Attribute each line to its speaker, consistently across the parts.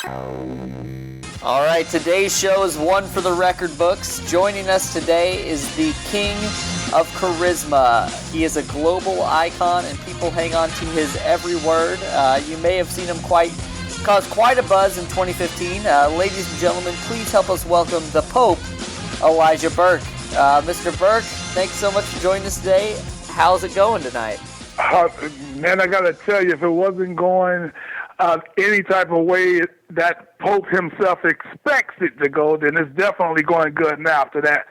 Speaker 1: All right, today's show is one for the record books. Joining us today is the king of charisma. He is a global icon, and people hang on to his every word. You may have seen him cause quite a buzz in 2015. Ladies and gentlemen, please help us welcome the Pope, Elijah Burke. Mr. Burke, thanks so much for joining us today. How's it going tonight?
Speaker 2: Man, I got to tell you, if it wasn't going any type of way that Pope himself expects it to go, then it's definitely going good now after that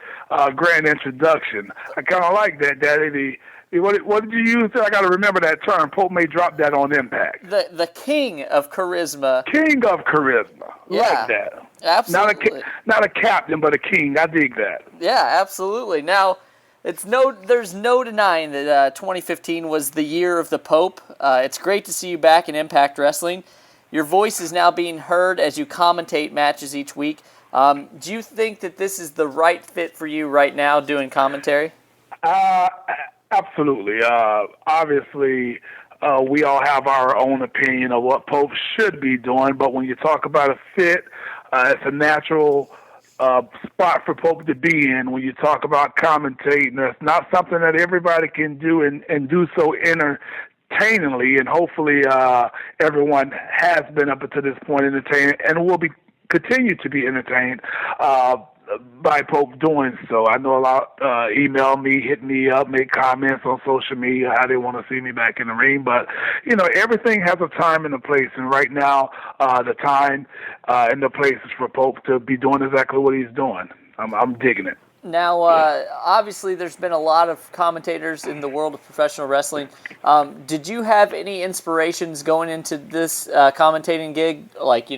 Speaker 2: grand introduction. I kind of like that, Daddy. What did you use? I got to remember that term. Pope may drop that on Impact.
Speaker 1: The king of charisma.
Speaker 2: King of charisma.
Speaker 1: Yeah,
Speaker 2: like that.
Speaker 1: Absolutely.
Speaker 2: Not a captain, but a king. I dig that.
Speaker 1: Yeah, absolutely. Now, there's no denying that 2015 was the year of the Pope. It's great to see you back in Impact Wrestling. Your voice is now being heard as you commentate matches each week. Do you think that this is the right fit for you right now, doing commentary?
Speaker 2: Absolutely. Obviously, we all have our own opinion of what Pope should be doing, but when you talk about a fit, it's a natural spot for Pope to be in. When you talk about commentating, it's not something that everybody can do and do so entertainingly, and hopefully everyone has been up until this point entertained and will be continue to be entertained by Pope doing so. I know a lot email me, hit me up, make comments on social media how they want to see me back in the ring, but everything has a time and a place, and right now the time and the place is for Pope to be doing exactly what he's doing. I'm digging it.
Speaker 1: Now, obviously, there's been a lot of commentators in the world of professional wrestling. Did you have any inspirations going into this commentating gig? Like,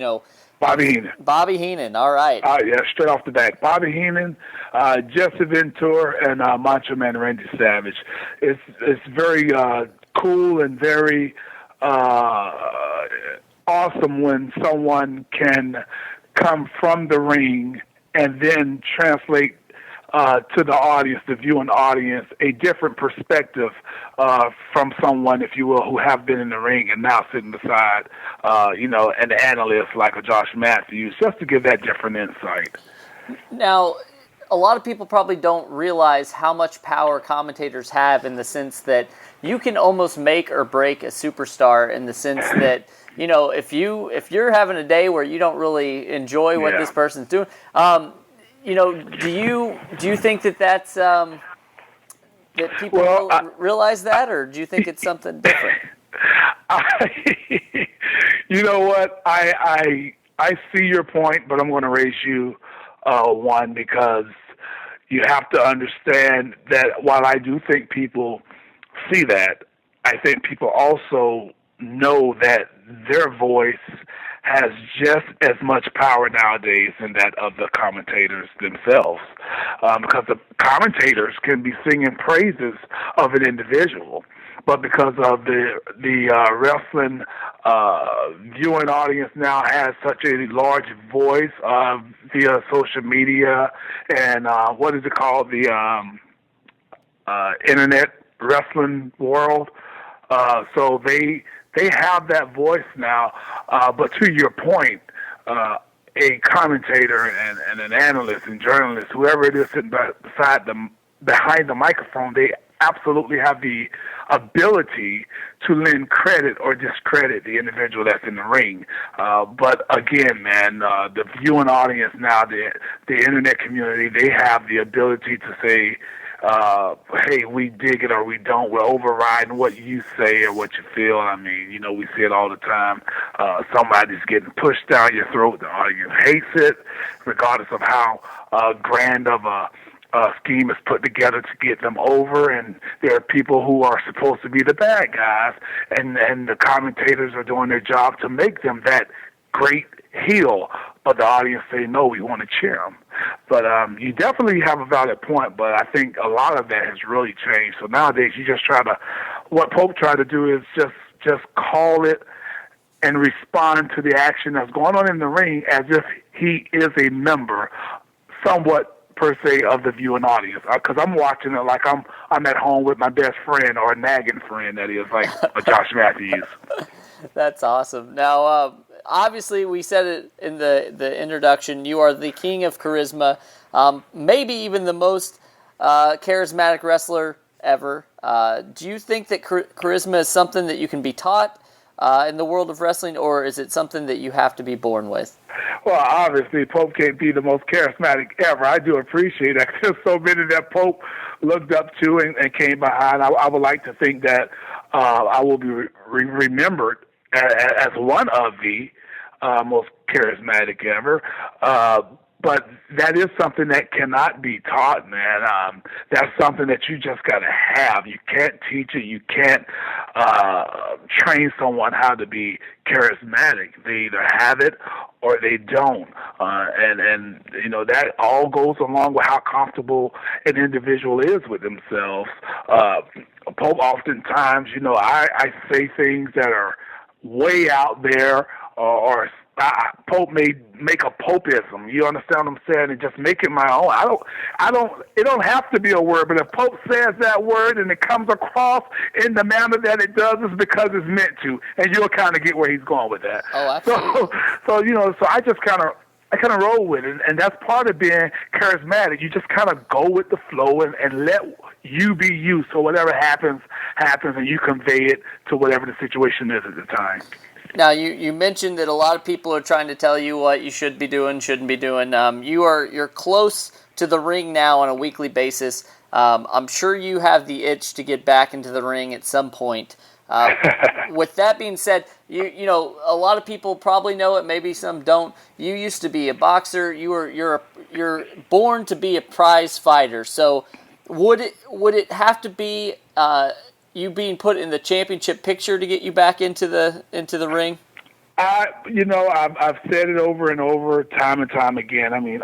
Speaker 2: Bobby Heenan.
Speaker 1: Bobby Heenan, all right.
Speaker 2: Yeah, straight off the bat. Bobby Heenan, Jesse Ventura, and Macho Man Randy Savage. It's very cool and very awesome when someone can come from the ring and then translate to the audience, the viewing audience, a different perspective from someone, if you will, who have been in the ring and now sitting beside, an analyst like a Josh Matthews, just to give that different insight.
Speaker 1: Now, a lot of people probably don't realize how much power commentators have, in the sense that you can almost make or break a superstar, in the sense that, if you're having a day where you don't really enjoy what this person's doing, do you think that's that people realize that, or do you think it's something different?
Speaker 2: You know what? I see your point, but I'm going to raise you one, because you have to understand that while I do think people see that, I think people also know that their voice has just as much power nowadays than that of the commentators themselves, because the commentators can be singing praises of an individual, but because of the wrestling viewing audience now has such a large voice via social media and what is it called, the internet wrestling world, so they have that voice now, but to your point, a commentator and an analyst and journalist, whoever it is sitting behind the microphone, they absolutely have the ability to lend credit or discredit the individual that's in the ring. But again, man, the viewing audience now, the internet community, they have the ability to say, hey, we dig it or we don't. We're overriding what you say or what you feel. I mean, we see it all the time. Somebody's getting pushed down your throat. The audience hates it, regardless of how grand of a scheme is put together to get them over. And there are people who are supposed to be the bad guys, and the commentators are doing their job to make them that great heel, but the audience say, no, we want to cheer them. But you definitely have a valid point, but I think a lot of that has really changed. So nowadays you just what Pope tried to do is just call it and respond to the action that's going on in the ring as if he is a member, somewhat per se, of the viewing audience. Because I'm watching it like I'm at home with my best friend, or a nagging friend, that is, like a Josh Matthews.
Speaker 1: That's awesome. Now, obviously, we said it in the introduction, you are the king of charisma, maybe even the most charismatic wrestler ever. Do you think that charisma is something that you can be taught in the world of wrestling, or is it something that you have to be born with?
Speaker 2: Well, obviously, Pope can't be the most charismatic ever. I do appreciate that. There's so many that Pope looked up to and came behind. I would like to think that I will be remembered as one of the most charismatic ever. But that is something that cannot be taught, man. That's something that you just got to have. You can't teach it. You can't train someone how to be charismatic. They either have it or they don't. And you know, that all goes along with how comfortable an individual is with themselves. Pope oftentimes, you know, I say things that are way out there, or Pope may make a popeism. You understand what I'm saying? And just make it my own. It don't have to be a word, but if Pope says that word and it comes across in the manner that it does, it's because it's meant to, and you'll kind of get where he's going with that.
Speaker 1: Oh, absolutely.
Speaker 2: So you know, so I kind of roll with it, and that's part of being charismatic. You just kind of go with the flow and let you be you. So whatever happens, and you convey it to whatever the situation is at the time.
Speaker 1: Now, you mentioned that a lot of people are trying to tell you what you should be doing, shouldn't be doing. You're close to the ring now on a weekly basis. I'm sure you have the itch to get back into the ring at some point. With that being said, you know, a lot of people probably know it, maybe some don't. You used to be a boxer. You're born to be a prize fighter. So would it have to be you being put in the championship picture to get you back into the ring?
Speaker 2: You know, I've said it over and over, time and time again. I mean,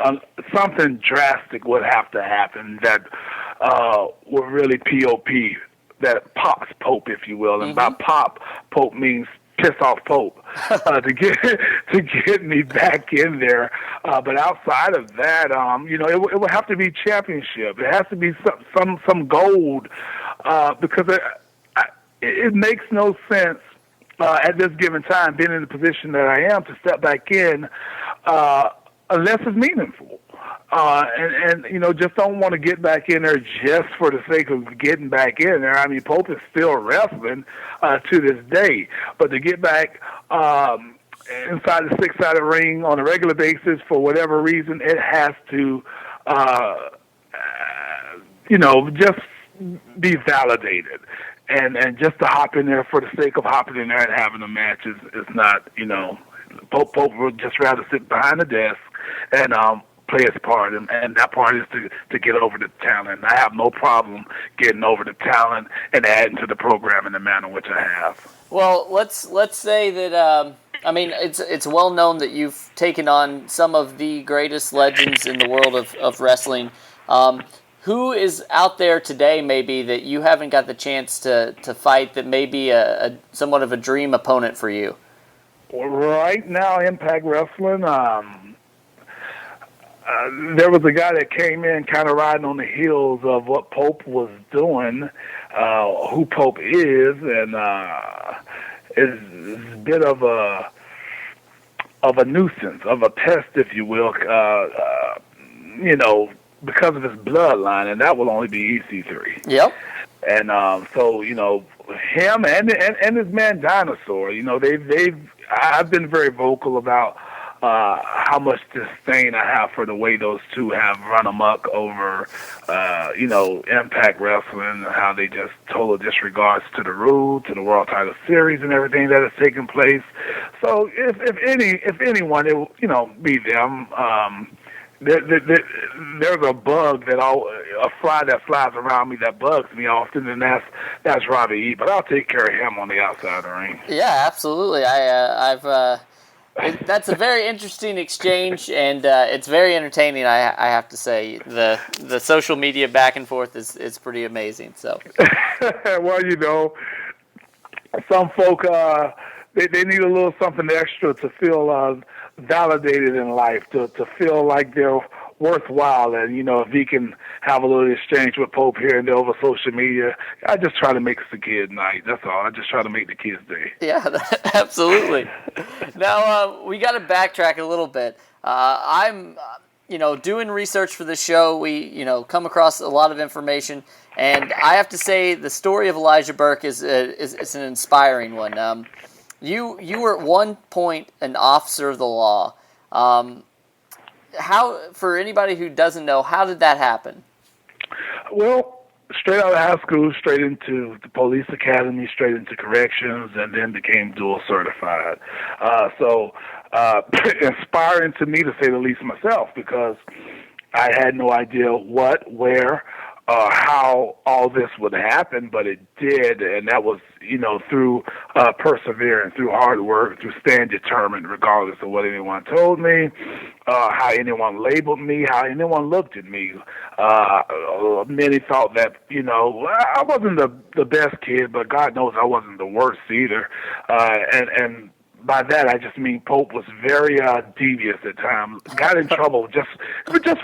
Speaker 2: something drastic would have to happen that would really POP, that pops Pope, if you will. And by pop, Pope means piss off Pope, to get me back in there. But outside of that, you know, it would have to be championship. It has to be some gold, because it makes no sense at this given time, being in the position that I am, to step back in unless it's meaningful. And you know, just don't want to get back in there just for the sake of getting back in there. I mean, Pope is still wrestling to this day, but to get back inside the six-sided ring on a regular basis for whatever reason, it has to, you know, just be validated. And just to hop in there for the sake of hopping in there and having a match is not, you know, Pope would just rather sit behind the desk and play his part, and that part is to get over the talent. I have no problem getting over the talent and adding to the program in the manner in which I have.
Speaker 1: Well, let's say that I mean, it's well known that you've taken on some of the greatest legends in the world of wrestling. Who is out there today, maybe, that you haven't got the chance to fight, that may be a somewhat of a dream opponent for you?
Speaker 2: Well, right now, Impact Wrestling, there was a guy that came in kind of riding on the heels of what Pope was doing, who Pope is, and is a bit of a nuisance, of a pest, if you will, you know, because of his bloodline, and that will only be EC3.
Speaker 1: Yep.
Speaker 2: And so, you know, him and his man Dinosaur, you know, I've been very vocal about how much disdain I have for the way those two have run amok over, you know, Impact Wrestling, and how they just total disregards to the rules, to the World Title Series, and everything that has taken place. So, if anyone, it will, you know, be them. There's a bug a fly that flies around me that bugs me often, and that's Robbie E. But I'll take care of him on the outside of the ring.
Speaker 1: Yeah, absolutely. That's a very interesting exchange, and it's very entertaining. I have to say, the social media back and forth is pretty amazing. So,
Speaker 2: well, you know, some folk they need a little something extra to feel validated in life, to feel like they're worthwhile. And, if he can have a little exchange with Pope here and there over social media, I just try to make the kid night. That's all. I just try to make the kids day.
Speaker 1: Yeah, absolutely. Now, we got to backtrack a little bit. I'm, doing research for the show. We, come across a lot of information, and I have to say the story of Elijah Burke is an inspiring one. You were at one point an officer of the law. How, for anybody who doesn't know, how did that happen?
Speaker 2: Well, straight out of high school, straight into the police academy, straight into corrections, and then became dual certified. So inspiring to me, to say the least, myself, because I had no idea what, where, how all this would happen, but it did, and that was, through persevering, through hard work, through staying determined, regardless of what anyone told me, how anyone labeled me, how anyone looked at me. Many thought that, I wasn't the best kid, but God knows I wasn't the worst either. And by that, I just mean Pope was very devious at times. Got in trouble just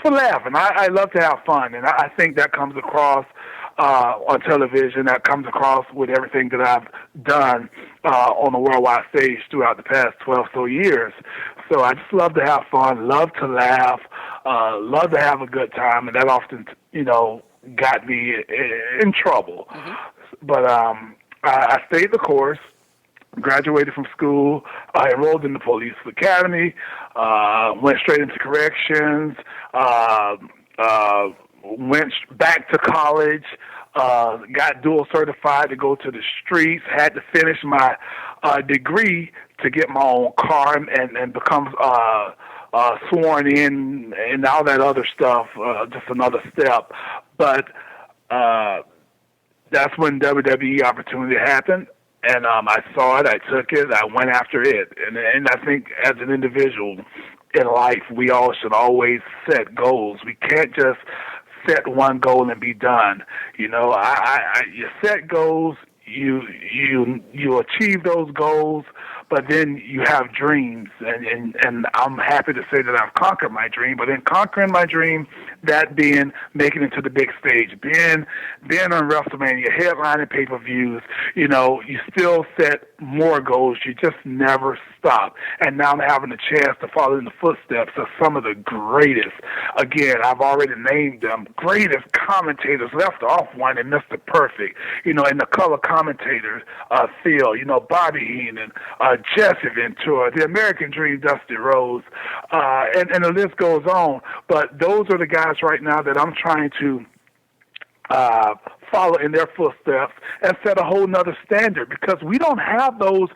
Speaker 2: for laughing. I love to have fun, and I think that comes across on television. That comes across with everything that I've done on the worldwide stage throughout the past 12 so years. So I just love to have fun, love to laugh, love to have a good time, and that often, got me in trouble. Mm-hmm. But I stayed the course. Graduated from school, enrolled in the police academy, went straight into corrections, went back to college, got dual certified to go to the streets, had to finish my degree to get my own car and become sworn in and all that other stuff, just another step. But that's when WWE opportunity happened. And I saw it, I took it, I went after it. And I think as an individual in life, we all should always set goals. We can't just set one goal and be done. You set goals, you achieve those goals, but then you have dreams. And I'm happy to say that I've conquered my dream. But in conquering my dream, that being making it to the big stage, being on WrestleMania, headlining pay-per-views, you still set more goals. You just never stop. And now I'm having a chance to follow in the footsteps of some of the greatest. Again, I've already named them, greatest commentators, left off one and Mr. Perfect, in the color commentator field, Bobby Heenan, Jesse Ventura, the American Dream, Dusty Rhodes, and the list goes on. But those are the guys right now that I'm trying to follow in their footsteps and set a whole nother standard, because we don't have those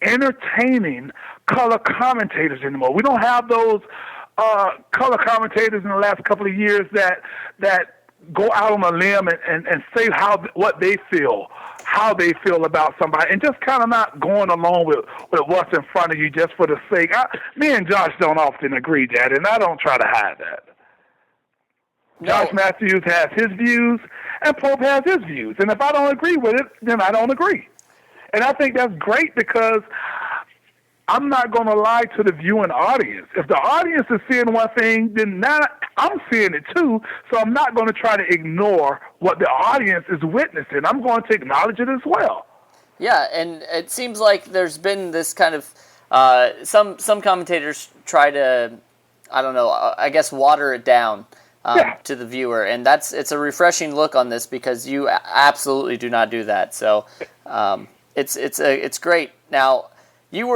Speaker 2: entertaining color commentators anymore. We don't have those color commentators in the last couple of years that go out on a limb and say what they feel, how they feel about somebody, and just kind of not going along with what's in front of you just for the sake. Me and Josh don't often agree, Dad, and I don't try to hide that. No. Josh Matthews has his views, and Pope has his views. And if I don't agree with it, then I don't agree. And I think that's great, because I'm not going to lie to the viewing audience. If the audience is seeing one thing, then now I'm seeing it too, so I'm not going to try to ignore what the audience is witnessing. I'm going to acknowledge it as well.
Speaker 1: Yeah, and it seems like there's been this kind of some commentators try to, I don't know, I guess water it down to the viewer, and it's a refreshing look on this, because you absolutely do not do that. So it's great. Now, you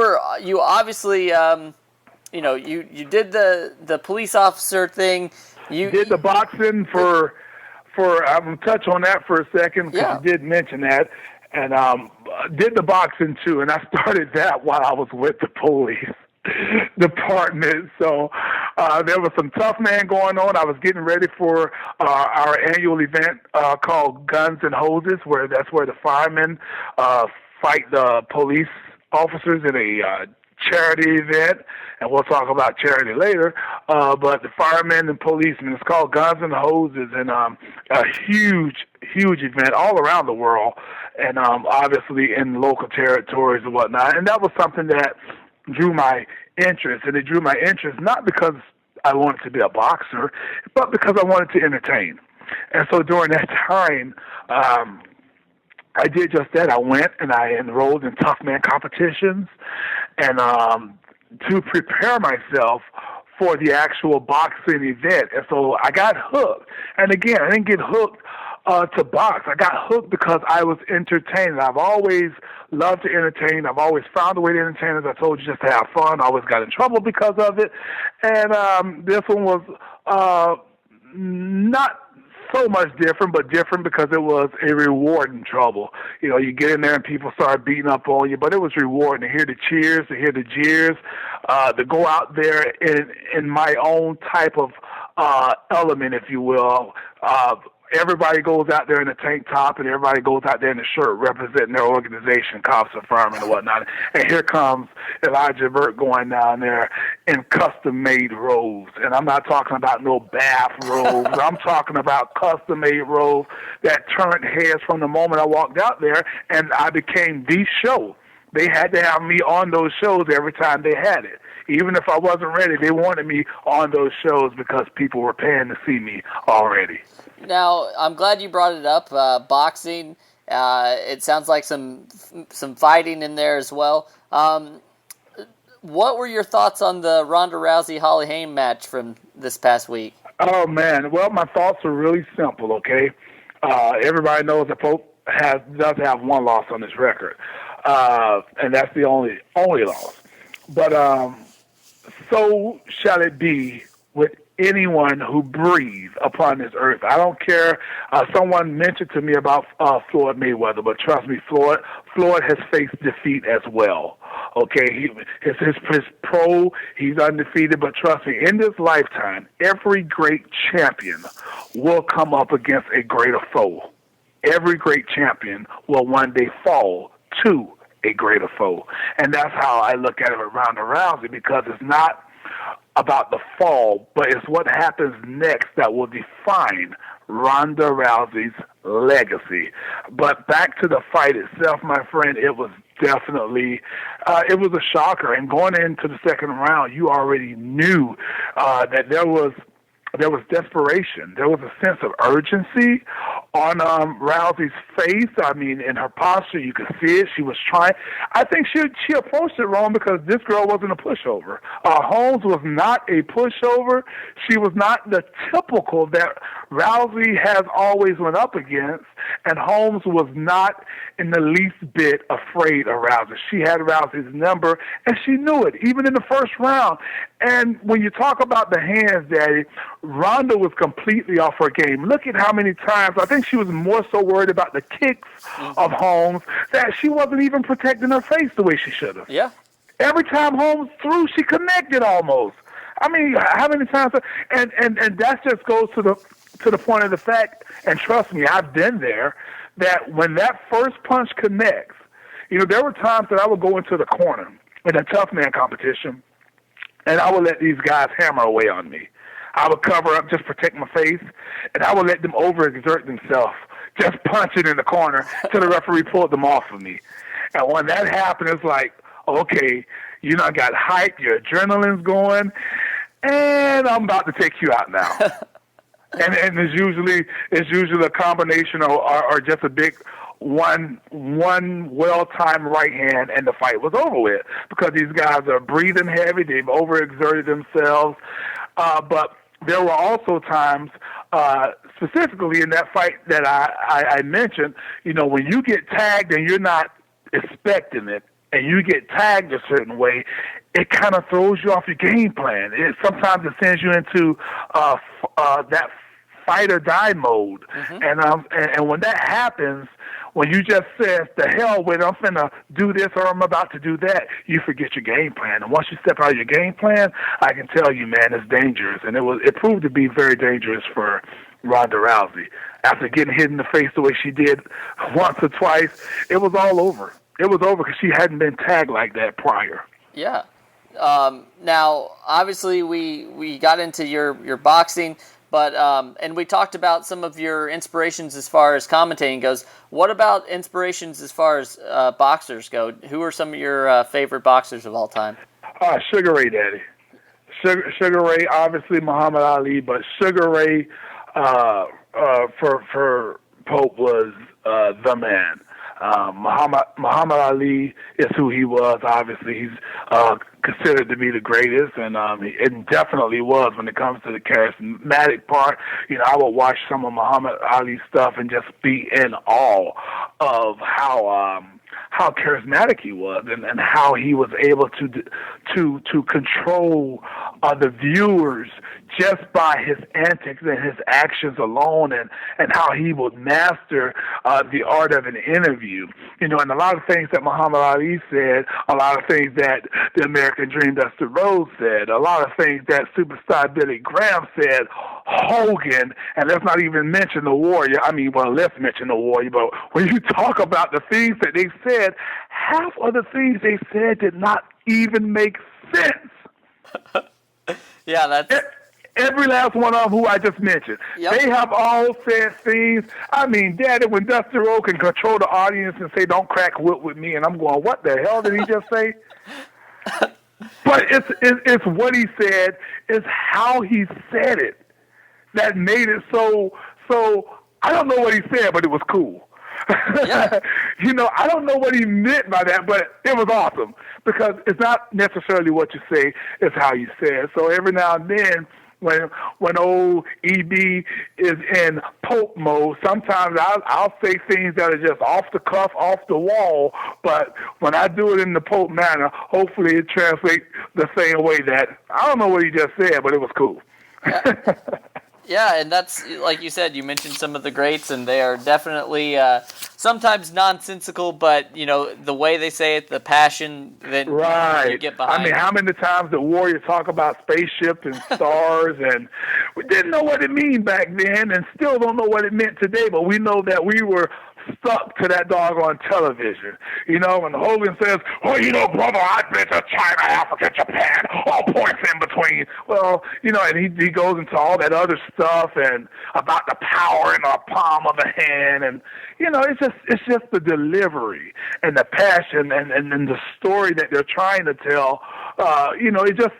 Speaker 1: obviously you did the police officer thing. You
Speaker 2: did the boxing for I'm gonna touch on that for a second, because you did mention that, and did the boxing too, and I started that while I was with the police department. So there was some tough man going on. I was getting ready for our annual event called Guns and Hoses, that's where the firemen fight the police officers in a charity event, and we'll talk about charity later. But the firemen and policemen, it's called Guns and Hoses, and a huge event all around the world, and obviously in local territories and whatnot. And that was something that drew my interest, and it drew my interest not because I wanted to be a boxer, but because I wanted to entertain. And so during that time, I did just that. I went and I enrolled in tough man competitions, and to prepare myself for the actual boxing event. And so I got hooked. And again, I didn't get hooked to box. I got hooked because I was entertained. I've always loved to entertain. I've always found a way to entertain, as I told you, just to have fun. I always got in trouble because of it. And this one was not so much different, but different because it was a rewarding trouble. You know, you get in there and people start beating up on you, but it was rewarding to hear the cheers, to hear the jeers, to go out there in my own type of element, if you will. Everybody goes out there in a tank top, and everybody goes out there in a shirt representing their organization, cops and firemen and whatnot. And here comes Elijah Burke going down there in custom-made robes. And I'm not talking about no bath robes. I'm talking about custom-made robes that turned heads from the moment I walked out there, and I became the show. They had to have me on those shows every time they had it. Even if I wasn't ready, they wanted me on those shows because people were paying to see me already.
Speaker 1: Now, I'm glad you brought it up. Boxing, it sounds like some fighting in there as well. What were your thoughts on the Ronda Rousey-Holly Holm match from this past week?
Speaker 2: Oh, man. Well, my thoughts are really simple, okay? Everybody knows that Pope does have one loss on his record, and that's the only loss. But so shall it be with anyone who breathes upon this earth. I don't care. Someone mentioned to me about Floyd Mayweather, but trust me, Floyd has faced defeat as well. Okay, his pro, he's undefeated, but trust me, in this lifetime, every great champion will come up against a greater foe. Every great champion will one day fall to a greater foe. And that's how I look at it with Ronda Rousey, because it's not about the fall, but it's what happens next that will define Ronda Rousey's legacy. But back to the fight itself, my friend, it was definitely, it was a shocker. And going into the second round, you already knew that there was desperation. There was a sense of urgency on Rousey's face. I mean, in her posture, you could see it. She was trying. I think she approached it wrong because this girl wasn't a pushover. Holmes was not a pushover. She was not the typical that Rousey has always went up against, and Holmes was not in the least bit afraid of Rousey. She had Rousey's number, and she knew it, even in the first round. And when you talk about the hands, Daddy, Ronda was completely off her game. Look at how many times, I think she was more so worried about the kicks of Holmes that she wasn't even protecting her face the way she should have.
Speaker 1: Yeah.
Speaker 2: Every time Holmes threw, she connected almost. I mean, how many times? And that just goes to the point of the fact, and trust me, I've been there, that when that first punch connects, you know, there were times that I would go into the corner in a tough man competition, and I would let these guys hammer away on me. I would cover up, just protect my face, and I would let them overexert themselves, just punching in the corner till the referee pulled them off of me. And when that happened, it's like, okay, you know, got hype, your adrenaline's going, and I'm about to take you out now. and it's usually a combination or just a big one well-timed right hand, and the fight was over with because these guys are breathing heavy. They've overexerted themselves. But there were also times, specifically in that fight that I mentioned, you know, when you get tagged and you're not expecting it, and you get tagged a certain way, it kind of throws you off your game plan. Sometimes it sends you into that fight or die mode. Mm-hmm. And when that happens, when you just says, the hell with it, I'm finna do this or I'm about to do that, you forget your game plan. And once you step out of your game plan, I can tell you, man, it's dangerous. And it proved to be very dangerous for Ronda Rousey. After getting hit in the face the way she did once or twice, it was all over. It was over because she hadn't been tagged like that prior.
Speaker 1: Yeah. Now, obviously, we got into your boxing, but and we talked about some of your inspirations as far as commentating goes. What about inspirations as far as boxers go? Who are some of your favorite boxers of all time?
Speaker 2: Sugar Ray Daddy. Sugar Ray, obviously Muhammad Ali, but Sugar Ray for Pope was the man. Muhammad Ali is who he was. Obviously, he's considered to be the greatest, and it definitely was when it comes to the charismatic part. You know, I would watch some of Muhammad Ali's stuff and just be in awe of how charismatic he was, and how he was able to control the viewers just by his antics and his actions alone, and how he would master the art of an interview. You know, and a lot of things that Muhammad Ali said, a lot of things that the American Dream Dusty Rhodes said, a lot of things that superstar Billy Graham said, Hogan, and let's not even mention the Warrior. I mean, well, let's mention the Warrior, but when you talk about the things that they said, half of the things they said did not even make sense.
Speaker 1: Yeah, that's...
Speaker 2: Every last one of them who I just mentioned.
Speaker 1: Yep.
Speaker 2: They have all said things. I mean, Daddy, when Dusty Rhodes can control the audience and say, don't crack whip with me, and I'm going, what the hell did he just say? But it's what he said, it's how he said it that made it so I don't know what he said, but it was cool. Yeah. You know, I don't know what he meant by that, but it was awesome, because it's not necessarily what you say, it's how you say it. So every now and then, when old EB is in Pope mode, sometimes I'll say things that are just off the cuff, off the wall, but when I do it in the Pope manner, hopefully it translates the same way that, I don't know what he just said, but it was cool.
Speaker 1: Yeah, and that's, like you said, you mentioned some of the greats, and they are definitely sometimes nonsensical, but, you know, the way they say it, the passion that you get behind.
Speaker 2: I mean, how many times the Warrior talk about spaceships and stars, and we didn't know what it meant back then, and still don't know what it meant today, but we know that we were stuck to that doggone television. You know, when Hogan says, well, you know, brother, I've been to China, Africa, Japan, all points in between. Well, you know, and he goes into all that other stuff and about the power in the palm of the hand, and, you know, it's just the delivery and the passion and the story that they're trying to tell. You know, it just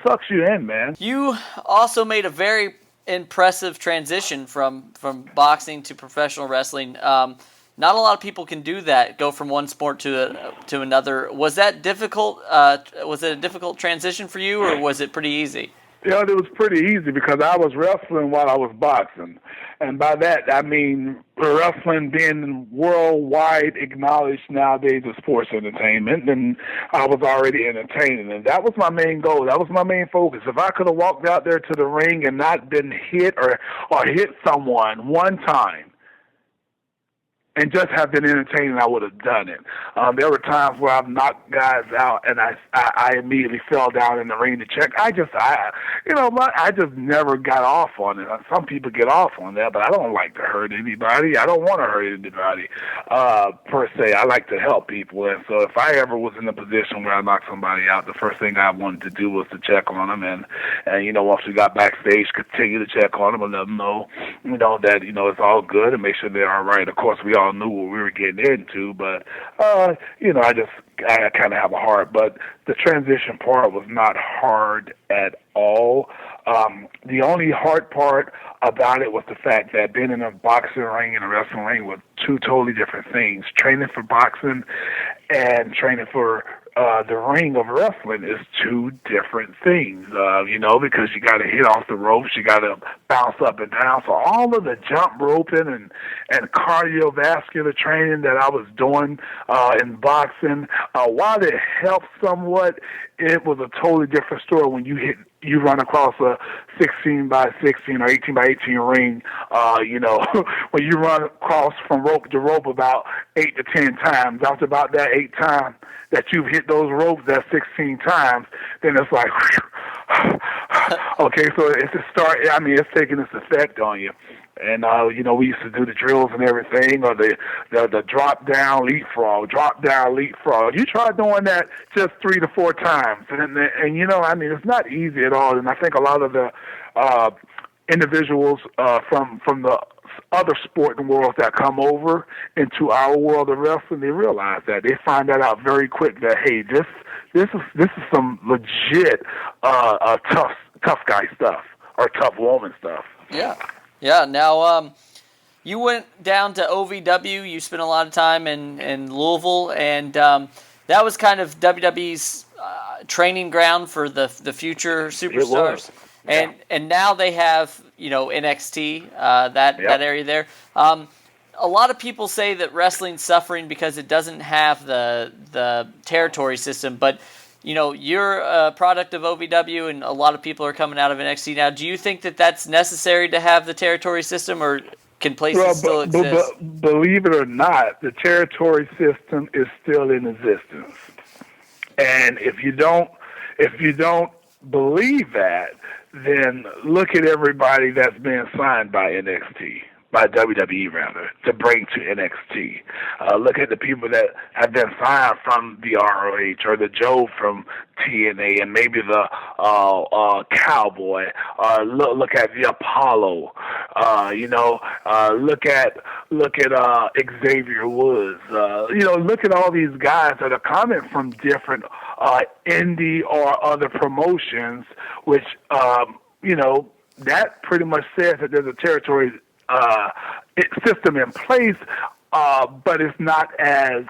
Speaker 2: sucks you in, man.
Speaker 1: You also made a very impressive transition from boxing to professional wrestling. Not a lot of people can do that, go from one sport to another. Was that difficult? Was it a difficult transition for you, or was it pretty easy?
Speaker 2: Yeah, it was pretty easy, because I was wrestling while I was boxing. And by that, I mean wrestling being worldwide acknowledged nowadays as sports entertainment, and I was already entertaining. And that was my main goal. That was my main focus. If I could have walked out there to the ring and not been hit or hit someone one time, and just have been entertaining, I would have done it. There were times where I've knocked guys out, and I immediately fell down in the ring to check. I just never got off on it. Some people get off on that, but I don't like to hurt anybody. I don't want to hurt anybody, per se. I like to help people, and so if I ever was in a position where I knocked somebody out, the first thing I wanted to do was to check on them, and you know, once we got backstage, continue to check on them and let them know, you know, that, you know, it's all good, and make sure they're all right. Of course, we all knew what we were getting into, but you know, I kind of have a heart. But the transition part was not hard at all. The only hard part about it was the fact that being in a boxing ring and a wrestling ring were two totally different things. Training for boxing and training for the ring of wrestling is two different things, you know, because you got to hit off the ropes, you got to bounce up and down. So all of the jump roping and cardiovascular training that I was doing in boxing, while it helped somewhat, it was a totally different story when you run across a 16 by 16 or 18 by 18 ring, you know, when you run across from rope to rope about 8 to 10 times, after about that 8 times that you've hit those ropes that 16 times, then it's like, okay, so it's a start. I mean, it's taking its effect on you. And, you know, we used to do the drills and everything, or the drop-down leapfrog. You try doing that just 3 to 4 times. And, you know, I mean, it's not easy at all. And I think a lot of the individuals from the other sporting worlds that come over into our world of wrestling, they realize that. They find that out very quick that, hey, this is some legit tough guy stuff or tough woman stuff.
Speaker 1: Yeah. Now, you went down to OVW. You spent a lot of time in Louisville, and that was kind of WWE's training ground for the future superstars.
Speaker 2: Yeah.
Speaker 1: And now they have NXT, that area there. A lot of people say that wrestling's suffering because it doesn't have the territory system, but you're a product of OVW, and a lot of people are coming out of NXT now. Do you think that that's necessary to have the territory system, or can places still exist?
Speaker 2: Believe it or not, the territory system is still in existence. And if you don't believe that, then look at everybody that's been signed by NXT. By WWE, rather, to bring to NXT. Look at the people that have been signed from the ROH, or the Joe from TNA, and maybe the Cowboy. Look at the Apollo. Look at Xavier Woods. Look at all these guys that are coming from different indie or other promotions, which that pretty much says that there's a territory system in place, but it's not in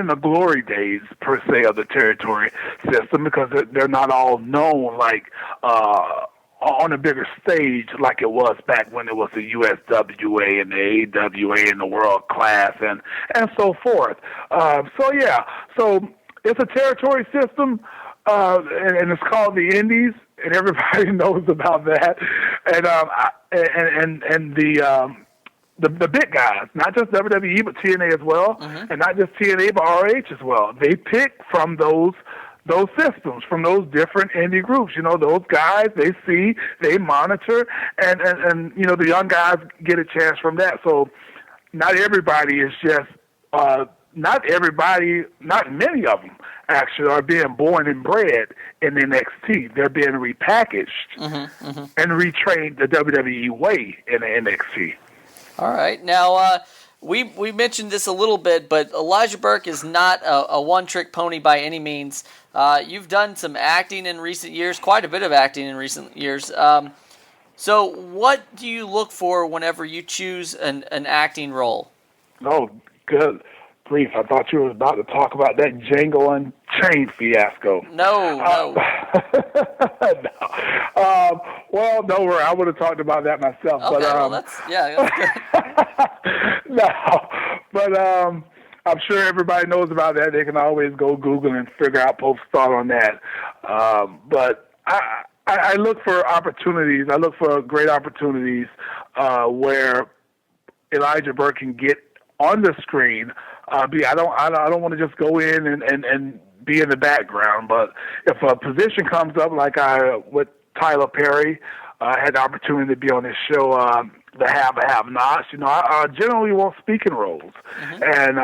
Speaker 2: the glory days per se of the territory system, because they're not all known like on a bigger stage like it was back when it was the USWA and the AWA and the World Class and so forth. So it's a territory system, and it's called the Indies, and everybody knows about that. And the big guys, not just WWE but TNA as well, and not just TNA but ROH as well. They pick from those systems, from those different indie groups. Those guys they see, they monitor, and the young guys get a chance from that. So not everybody is just not many of them actually are being born and bred in NXT. They're being repackaged and retrained the WWE way in the NXT.
Speaker 1: All right. Now, we mentioned this a little bit, but Elijah Burke is not a one-trick pony by any means. You've done some acting in recent years, quite a bit of acting in recent years. So what do you look for whenever you choose an acting role?
Speaker 2: Oh, good. Brief. I thought you were about to talk about that Django Unchained fiasco.
Speaker 1: No.
Speaker 2: No. Well, don't worry. I would have talked about that myself.
Speaker 1: Okay,
Speaker 2: but
Speaker 1: that's good.
Speaker 2: No, but I'm sure everybody knows about that. They can always go Google and figure out Pope's thought on that. But I look for opportunities. I look for great opportunities where Elijah Burke can get on the screen. I don't want to just go in and be in the background, but if a position comes up like with Tyler Perry, I had the opportunity to be on this show, The Have-Nots. I generally want speaking roles, and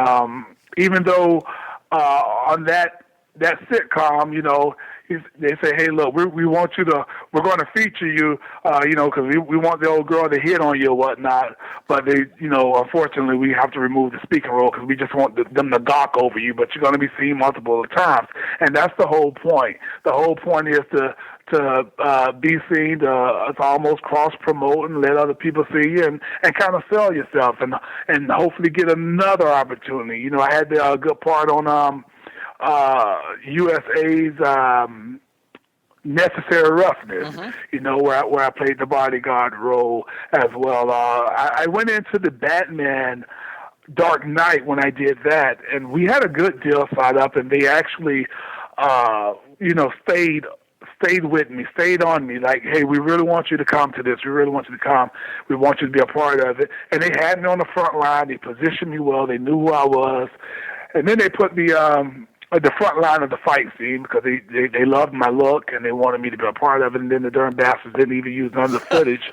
Speaker 2: even though on that sitcom, they say, hey, look, we're going to feature you, because we want the old girl to hit on you or whatnot. But unfortunately, we have to remove the speaking role because we just want them to gawk over you. But you're going to be seen multiple times, and that's the whole point. The whole point is to be seen, to almost cross promote and let other people see you and kind of sell yourself and hopefully get another opportunity. I had a good part on USA's Necessary Roughness, where I played the bodyguard role as well. I went into the Batman Dark Knight when I did that, and we had a good deal set up, and they actually, stayed with me, stayed on me, like, hey, we really want you to come to this. We really want you to come. We want you to be a part of it. And they had me on the front line. They positioned me well. They knew who I was. And then they put me at the front line of the fight scene because they loved my look and they wanted me to be a part of it. And then the darn bastards didn't even use none of the footage.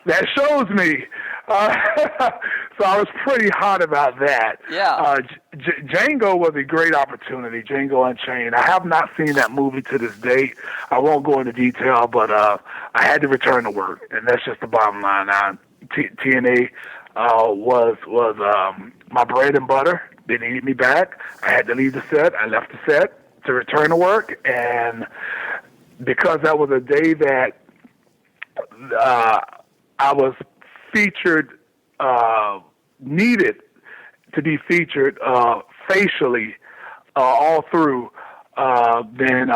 Speaker 2: That shows me. So I was pretty hot about that.
Speaker 1: Yeah.
Speaker 2: Django was a great opportunity, Django Unchained. I have not seen that movie to this day. I won't go into detail, but I had to return to work, and that's just the bottom line. TNA was my bread and butter. They needed me back. I had to leave the set. I left the set to return to work, and because that was a day that I was featured, needed to be featured facially all through. Then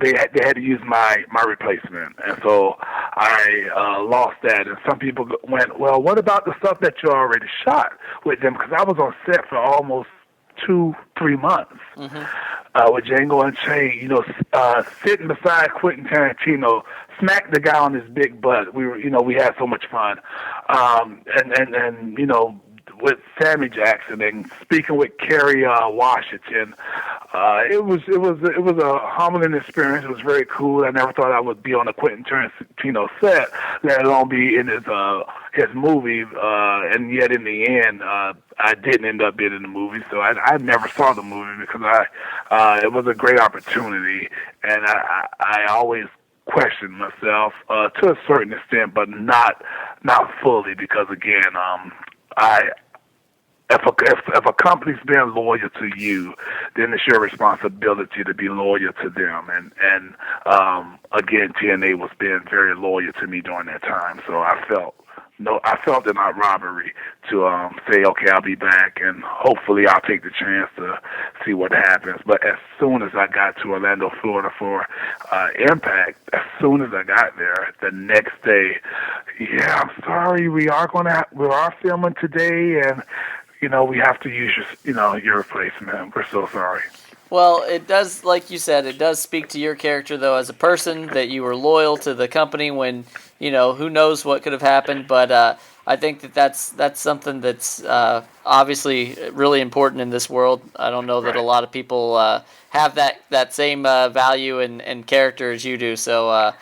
Speaker 2: they had to use my replacement, and so I lost that. And some people went, "Well, what about the stuff that you already shot with them?" Because I was on set for almost 2-3 months with Django Unchained. Sitting beside Quentin Tarantino, smack the guy on his big butt. We had so much fun, and with Sammy Jackson and speaking with Kerry Washington. It was a humbling experience. It was very cool. I never thought I would be on a Quentin Tarantino set, let alone be in his movie. And yet, in the end, I didn't end up being in the movie. So I never saw the movie because it was a great opportunity, and I always questioned myself to a certain extent, but not fully, because again, If a company's being loyal to you, then it's your responsibility to be loyal to them. And again, TNA was being very loyal to me during that time. So I felt in my robbery to say, okay, I'll be back, and hopefully I'll take the chance to see what happens. But as soon as I got to Orlando, Florida for Impact, as soon as I got there, the next day, yeah, I'm sorry, we are filming today, and we have to use your replacement. We're so sorry.
Speaker 1: Well, it does, like you said, it does speak to your character, though, as a person, that you were loyal to the company when, who knows what could have happened. But I think that's something that's obviously really important in this world. I don't know that a lot of people have that same value and character as you do. So, I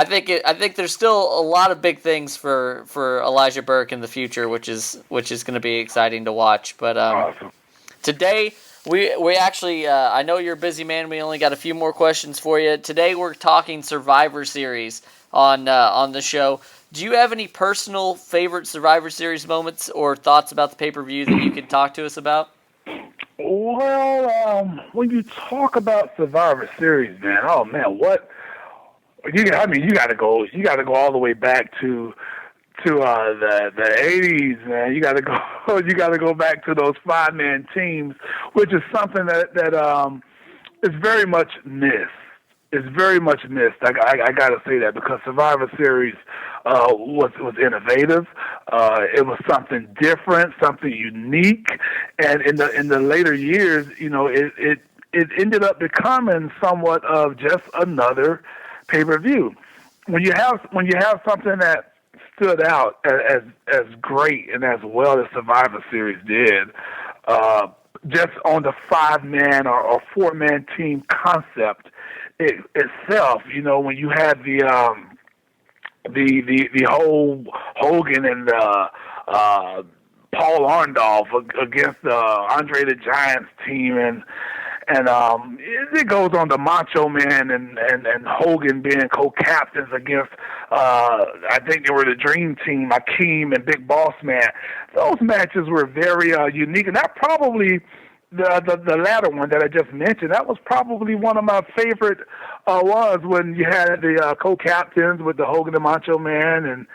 Speaker 1: think there's still a lot of big things for Elijah Burke in the future, which is going to be exciting to watch. But
Speaker 2: awesome.
Speaker 1: Today we actually I know you're a busy man. We only got a few more questions for you. Today we're talking Survivor Series on the show. Do you have any personal favorite Survivor Series moments or thoughts about the pay-per-view that you can talk to us about?
Speaker 2: Well, when you talk about Survivor Series, man, oh man, what? You got to go all the way back to the 80s, man. You got to go back to those 5-man teams, which is something that is very much missed. It's very much missed. I got to say that, because Survivor Series was innovative. It was something different, something unique, and in the later years, it ended up becoming somewhat of just another pay-per-view. When you have something that stood out as great and as well as Survivor Series did, just on the 5-man or 4-man team concept itself, when you had the whole Hogan and Paul Orndorff against the Andre the Giant's team, and it goes on to Macho Man and Hogan being co-captains against, I think they were the Dream Team, Akeem and Big Boss Man. Those matches were very unique, and that probably, the latter one that I just mentioned, that was probably one of my favorite ones, when you had the co-captains with the Hogan and Macho Man and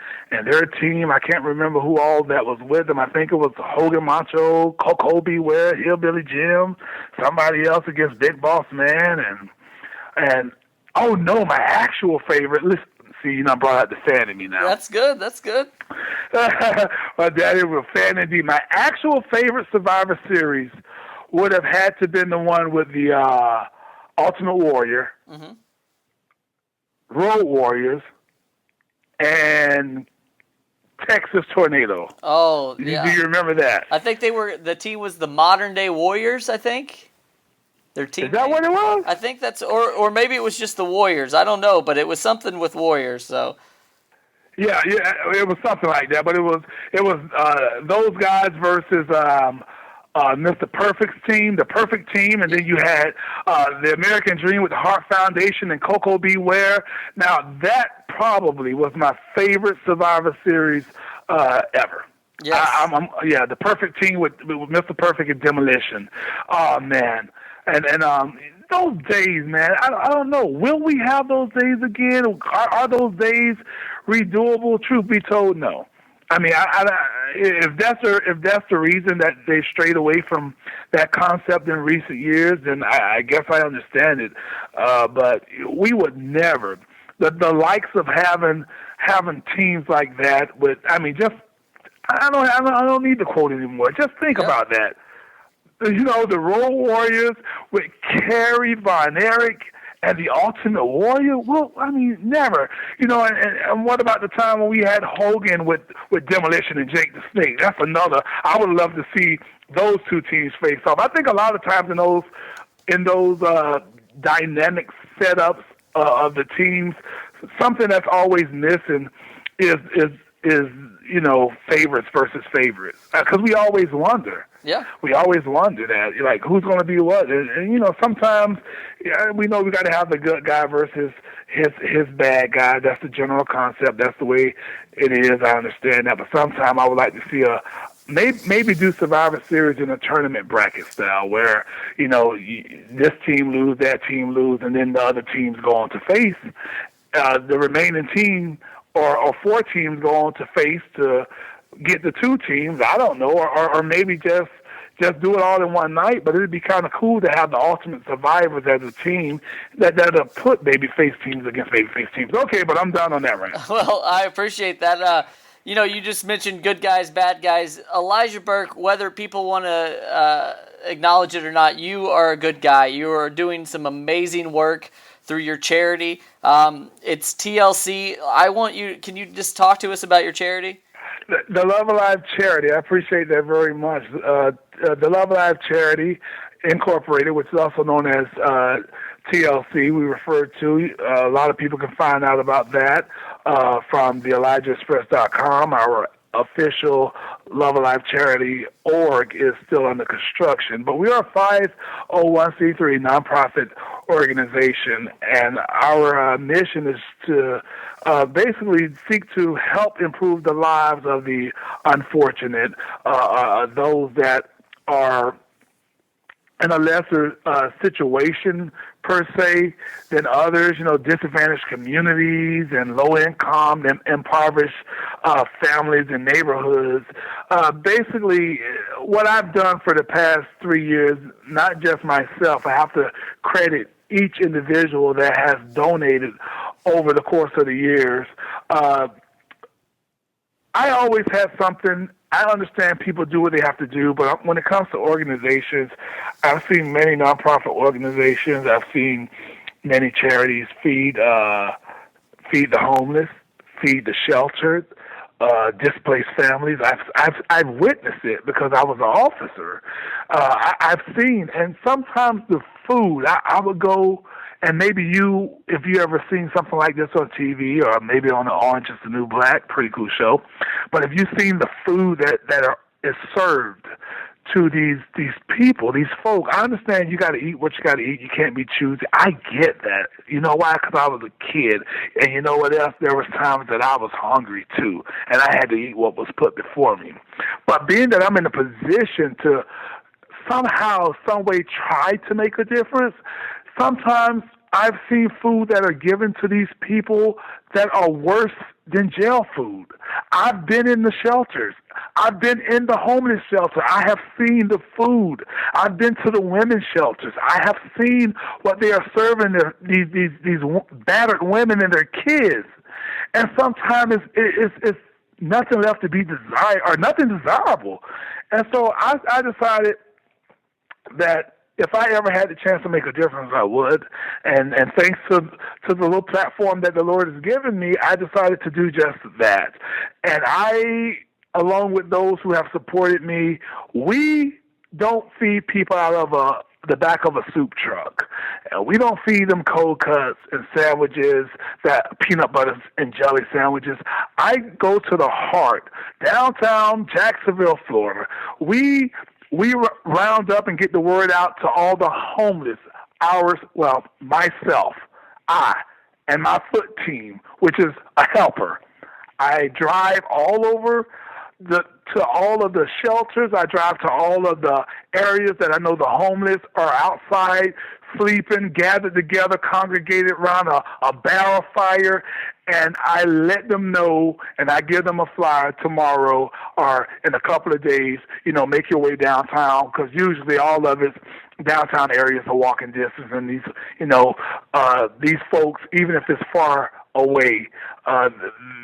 Speaker 2: their team. I can't remember who all that was with them. I think it was Hogan, Macho, Coco Beware, Hillbilly Jim, somebody else against Big Boss Man, and oh no, my actual favorite. Listen, see, you brought out the fan in me now.
Speaker 1: That's good.
Speaker 2: My daddy was a fan indeed. My actual favorite Survivor Series would have had to been the one with the Ultimate Warrior, Road Warriors, and Texas Tornado.
Speaker 1: Oh, yeah.
Speaker 2: Do you remember that?
Speaker 1: I think the team was the Modern Day Warriors, I think. Their team.
Speaker 2: Is that what it was?
Speaker 1: I think that's, or maybe it was just the Warriors. I don't know, but it was something with Warriors, so.
Speaker 2: Yeah, it was something like that, but it was those guys versus Mr. Perfect's team, the Perfect Team, and then you had the American Dream with the Heart Foundation and Coco Beware. Now, that probably was my favorite Survivor Series ever.
Speaker 1: Yes.
Speaker 2: Yeah, the perfect team with Mr. Perfect and Demolition. Oh man, and those days, man. I don't know. Will we have those days again? Are those days redoable? Truth be told, no. I mean, if that's the reason that they strayed away from that concept in recent years, then I guess I understand it. But we would never. The likes of having teams like that with, I mean, just I don't need to quote anymore. Just think about that. You know, the Road Warriors with Kerry, Von Erich, and the Ultimate Warrior. Well, I mean, never. You know, and what about the time when we had Hogan with Demolition and Jake the Snake? That's another. I would love to see those two teams face off. I think a lot of times in those dynamic setups of the teams, something that's always missing is you know, favorites versus favorites, because we always wonder.
Speaker 1: Yeah,
Speaker 2: we always wonder that, like, who's going to be what, and you know, sometimes we know we got to have the good guy versus his bad guy. That's the general concept. That's the way it is. I understand that, but sometimes I would like to see maybe do Survivor Series in a tournament bracket style, where, you know, this team lose, that team lose, and then the other teams go on to face the remaining team, or four teams go on to face to get the two teams. I don't know, or maybe just do it all in one night. But it'd be kind of cool to have the Ultimate Survivors as a team that'll put babyface teams against babyface teams. Okay, but I'm done on that right now.
Speaker 1: Well, I appreciate that. You know, you just mentioned good guys, bad guys. Elijah Burke, whether people want to acknowledge it or not, you are a good guy. You are doing some amazing work through your charity. It's TLC. Can you just talk to us about your charity?
Speaker 2: The Love Alive charity, I appreciate that very much. The Love Alive charity, Incorporated, which is also known as TLC, we refer to. A lot of people can find out about that from the ElijahExpress.com. Our official Love Alive charity org is still under construction, but we are a 501c3 nonprofit organization, and our mission is to basically seek to help improve the lives of the unfortunate, those that are in a lesser situation per se than others, you know, disadvantaged communities and low-income and impoverished families and neighborhoods. Basically, what I've done for the past 3 years, not just myself, I have to credit each individual that has donated over the course of the years. I always had something. I understand people do what they have to do, but when it comes to organizations, I've seen many nonprofit organizations. I've seen many charities feed the homeless, feed the sheltered, displaced families. I've witnessed it because I was an officer. I've seen, and sometimes the food. I would go. And maybe if you ever seen something like this on TV, or maybe on the Orange is the New Black, pretty cool show. But if you've seen the food that is served to these people, these folk, I understand you got to eat what you got to eat. You can't be choosy. I get that. You know why? Because I was a kid, and you know what else? There was times that I was hungry too, and I had to eat what was put before me. But being that I'm in a position to somehow, some way, try to make a difference. Sometimes I've seen food that are given to these people that are worse than jail food. I've been in the shelters. I've been in the homeless shelter. I have seen the food. I've been to the women's shelters. I have seen what they are serving these battered women and their kids. And sometimes it's nothing left to be desired, or nothing desirable. And so I decided that if I ever had the chance to make a difference, I would. And thanks to the little platform that the Lord has given me, I decided to do just that. And I, along with those who have supported me, we don't feed people out of the back of a soup truck. We don't feed them cold cuts and sandwiches, that peanut butter and jelly sandwiches. I go to the heart, downtown Jacksonville, Florida. We round up and get the word out to all the homeless. Myself, I, and my foot team, which is a helper. I drive all over to all of the shelters. I drive to all of the areas that I know the homeless are outside sleeping, gathered together, congregated around a barrel fire, and I let them know, and I give them a flyer tomorrow or in a couple of days, make your way downtown, because usually all of it's downtown areas are walking distance, and these folks, even if it's far away,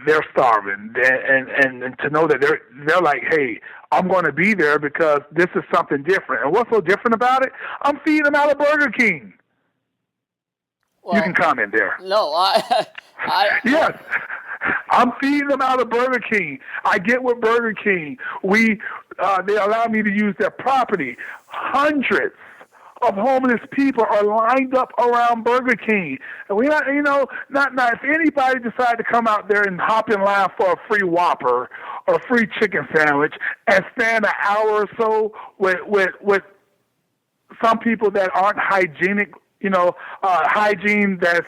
Speaker 2: they're starving, and to know that they're like, hey, I'm going to be there because this is something different. And what's so different about it? I'm feeding them out of Burger King. Well, you can comment there.
Speaker 1: No,
Speaker 2: yes, I'm feeding them out of Burger King. I get with Burger King. They allow me to use their property. Hundreds of homeless people are lined up around Burger King. And we not if anybody decide to come out there and hop in line for a free Whopper or a free chicken sandwich and stand an hour or so with some people that aren't hygienic, hygiene that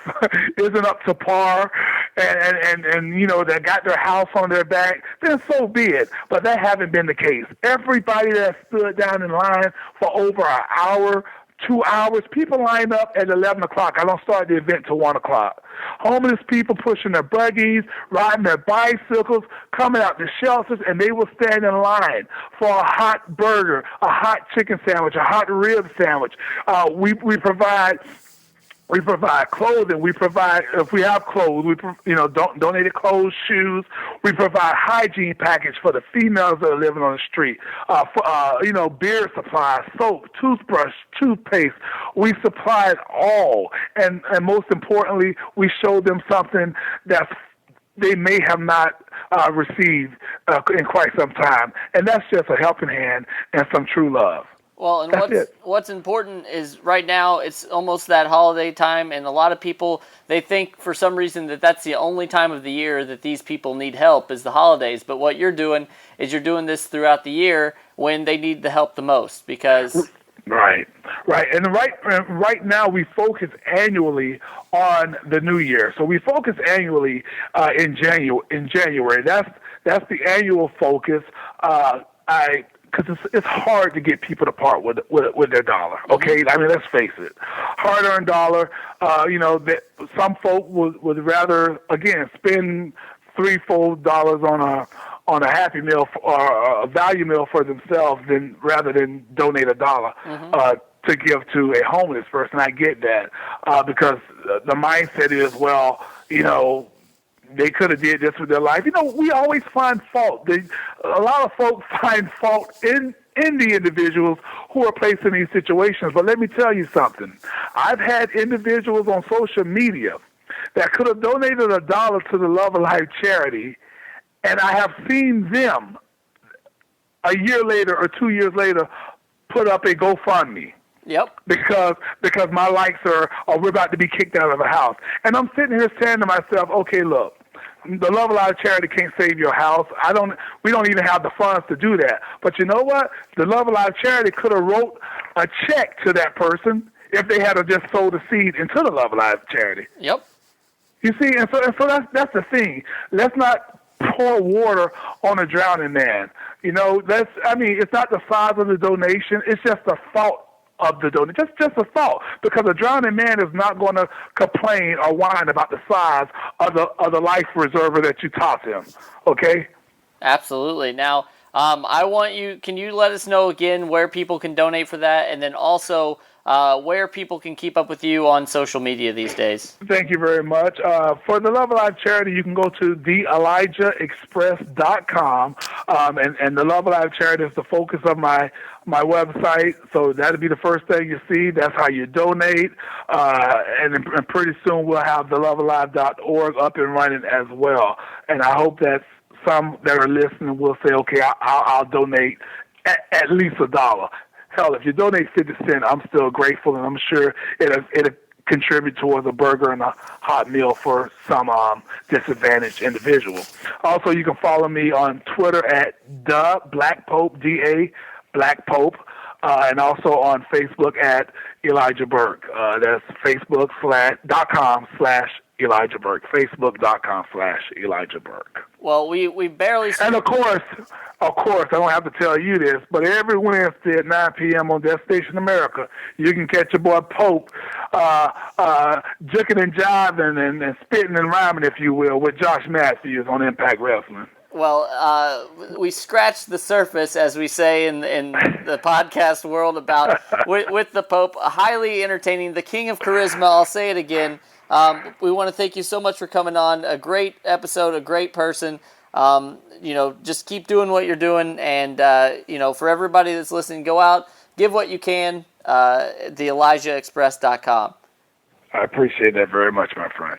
Speaker 2: isn't up to par, and that got their house on their back, then so be it. But that haven't been the case. Everybody that stood down in line for over an hour, 2 hours, people line up at 11 o'clock. I don't start the event till 1 o'clock. Homeless people pushing their buggies, riding their bicycles, coming out the shelters, and they will stand in line for a hot burger, a hot chicken sandwich, a hot rib sandwich. We provide clothing. We provide, if we have clothes, donated clothes, shoes. We provide hygiene package for the females that are living on the street. Beer supplies, soap, toothbrush, toothpaste. We supply it all, and most importantly, we show them something that they may have not received in quite some time, and that's just a helping hand and some true love.
Speaker 1: Well, and what's important is right now it's almost that holiday time, and a lot of people, they think for some reason that that's the only time of the year that these people need help is the holidays. But what you're doing is you're doing this throughout the year when they need the help the most, because...
Speaker 2: Right. And right now we focus annually on the new year. So we focus annually in January. That's the annual focus. Because it's hard to get people to part with their dollar. Okay, I mean, let's face it, hard-earned dollar. Some folk would rather spend $3-4 on a Happy Meal or a value meal for themselves rather than donate $1 to give to a homeless person. I get that because the mindset is, they could have did this with their life. We always find fault. A lot of folks find fault in the individuals who are placed in these situations. But let me tell you something. I've had individuals on social media that could have donated $1 to the Love of Life charity, and I have seen them a year later or 2 years later put up a GoFundMe.
Speaker 1: Yep.
Speaker 2: Because my likes are we're about to be kicked out of the house. And I'm sitting here saying to myself, okay, look, the Love of Life charity can't save your house. We don't even have the funds to do that. But you know what? The Love of Life charity could have wrote a check to that person if they had just sold a seed into the Love of Life charity.
Speaker 1: Yep.
Speaker 2: You see, and so that's the thing. Let's not pour water on a drowning man. It's not the size of the donation. It's just the thought of the donation. Just a thought, because a drowning man is not going to complain or whine about the size of the life preserver that you toss him. Okay?
Speaker 1: Absolutely. Now, can you let us know again where people can donate for that, and then also where people can keep up with you on social media these days?
Speaker 2: Thank you very much. For the Love of Life charity, you can go to theelijahexpress.com, and the Love of Life charity is the focus of my website, so that'll be the first thing you see. That's how you donate, and pretty soon we'll have the lovealive.org up and running as well. And I hope that some that are listening will say, okay, I'll donate at least $1. Hell, if you donate 50 cents, I'm still grateful, and I'm sure it'll contribute towards a burger and a hot meal for some disadvantaged individual. Also, you can follow me on Twitter at the Black Pope, DA Black Pope, and also on Facebook at Elijah Burke. That's facebook.com/ Elijah Burke, Facebook.com/Elijah Burke.
Speaker 1: Well, we barely...
Speaker 2: And of course, I don't have to tell you this, but every Wednesday at 9 p.m. on that station America, you can catch your boy Pope juking and jiving and spitting and rhyming, if you will, with Josh Matthews on Impact Wrestling.
Speaker 1: Well, we scratched the surface, as we say in the podcast world, about with the Pope. Highly entertaining, the king of charisma. I'll say it again. We want to thank you so much for coming on. A great episode, a great person. Just keep doing what you're doing, and for everybody that's listening, go out, give what you can. The ElijahExpress.com.
Speaker 2: I appreciate that very much, my friend.